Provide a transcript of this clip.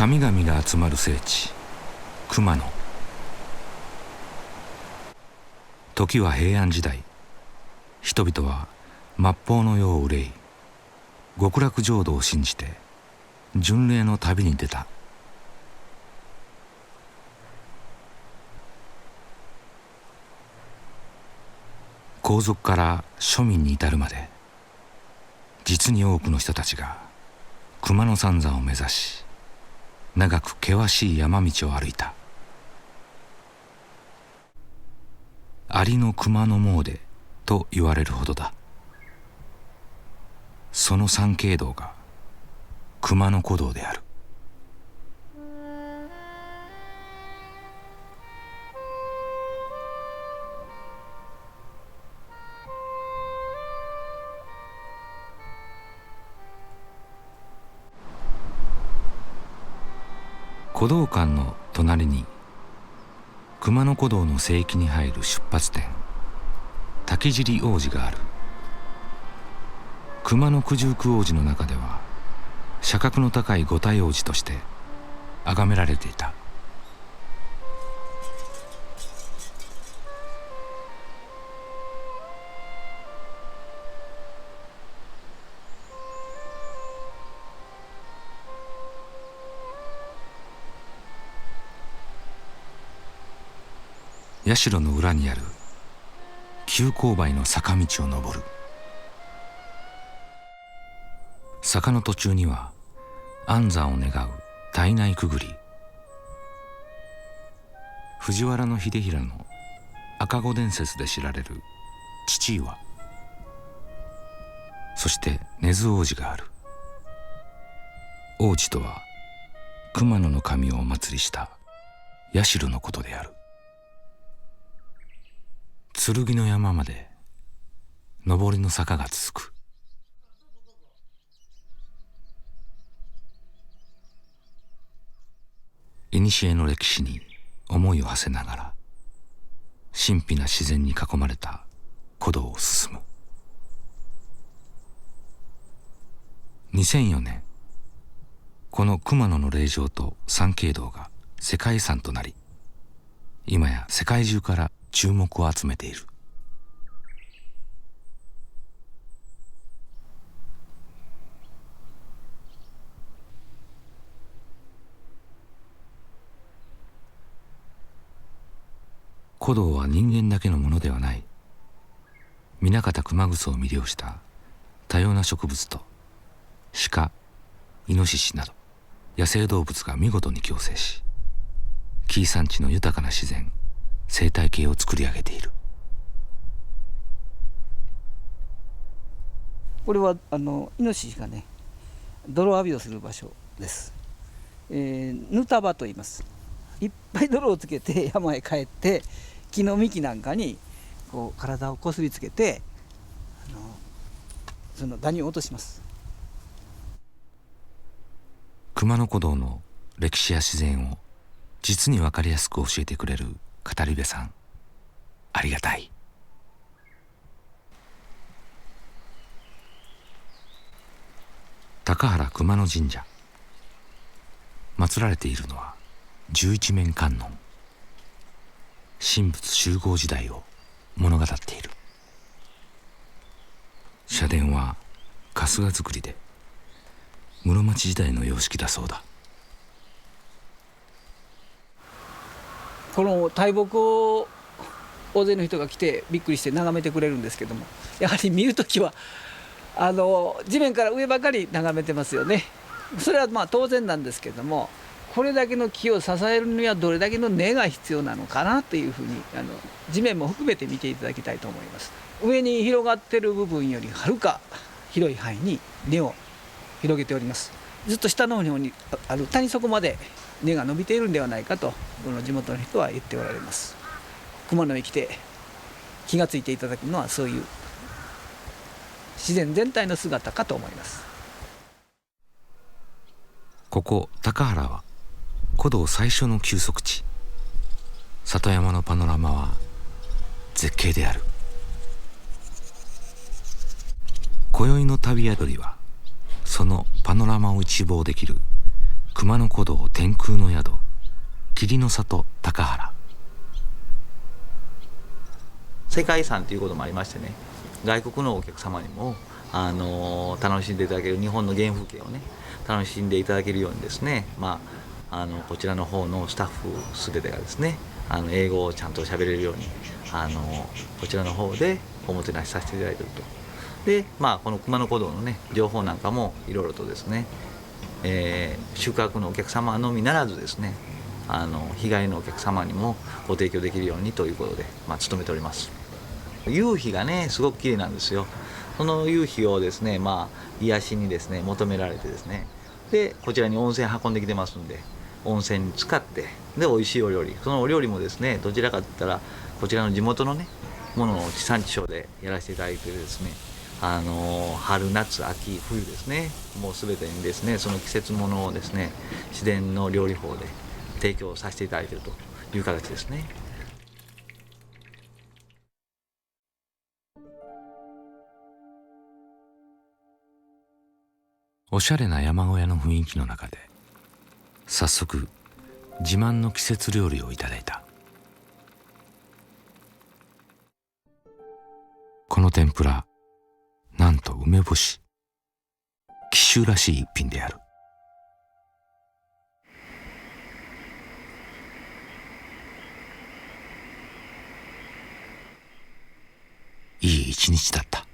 神々が集まる聖地熊野。時は平安時代、人々は末法の世を憂い極楽浄土を信じて巡礼の旅に出た。皇族から庶民に至るまで実に多くの人たちが熊野三山を目指し、長く険しい山道を歩いた。ありの熊野詣と言われるほどだ。その参詣道が熊野古道である。古道館の隣に熊野古道の聖域に入る出発点滝尻王子がある。熊野九十九王子の中では社格の高い五体王子として崇められていた。社の裏にある急勾配の坂道を登る。坂の途中には安産を願う胎内くぐり、藤原秀衡の赤子伝説で知られる父岩、そして根津王子がある。王子とは熊野の神をお祭りした社のことである。剣の山まで上りの坂が続く。古の歴史に思いを馳せながら神秘な自然に囲まれた古道を進む。2004年、この熊野の霊場と参詣道が世界遺産となり、今や世界中から注目を集めている。古道は人間だけのものではない。南方熊楠を魅了した多様な植物と鹿、イノシシなど野生動物が見事に共生し、紀伊山地の豊かな自然生態系を作り上げている。これはイノシシがね泥浴びをする場所です。ぬた場と言います。いっぱい泥をつけて山へ帰って木の幹なんかにこう体をこすりつけてそのダニを落とします。熊野古道の歴史や自然を実に分かりやすく教えてくれる語り部さん、ありがたい。高原熊野神社、祀られているのは十一面観音。神仏集合時代を物語っている。社殿は春日造りで室町時代の様式だそうだ。この大木を大勢の人が来てびっくりして眺めてくれるんですけども、やはり見るときは地面から上ばかり眺めてますよね。それはまあ当然なんですけども、これだけの木を支えるにはどれだけの根が必要なのかなというふうに地面も含めて見ていただきたいと思います。上に広がっている部分よりはるか広い範囲に根を広げております。ずっと下の方にある谷底まで根が伸びているんではないかとこの地元の人は言っておられます。熊野へ来て気がついていただくのはそういう自然全体の姿かと思います。ここ高原は古道最初の休息地。里山のパノラマは絶景である。今宵の旅宿りはそのパノラマを一望できる熊野古道天空の宿霧の里高原。世界遺産ということもありましてね、外国のお客様にも楽しんでいただける日本の原風景をね楽しんでいただけるようにですね、こちらの方のスタッフ全てがですね英語をちゃんと喋れるようにこちらの方でおもてなしさせていただいていると。でこの熊野古道のね情報なんかもいろいろとですね、宿泊のお客様のみならずですね日帰りのお客様にもご提供できるようにということで、努めております。夕日がねすごく綺麗なんですよ。その夕日をですね癒しにですね求められてですね、でこちらに温泉運んできてますんで、温泉に浸かってで美味しいお料理、そのお料理もですねどちらかといったらこちらの地元のねものを地産地消でやらせていただいてですね、春夏秋冬ですね、もう全てにですねその季節ものをですね自然の料理法で提供させていただいているという形ですね。おしゃれな山小屋の雰囲気の中で早速自慢の季節料理をいただいた。この天ぷら、なんと梅干し、紀州らしい一品である。いい一日だった。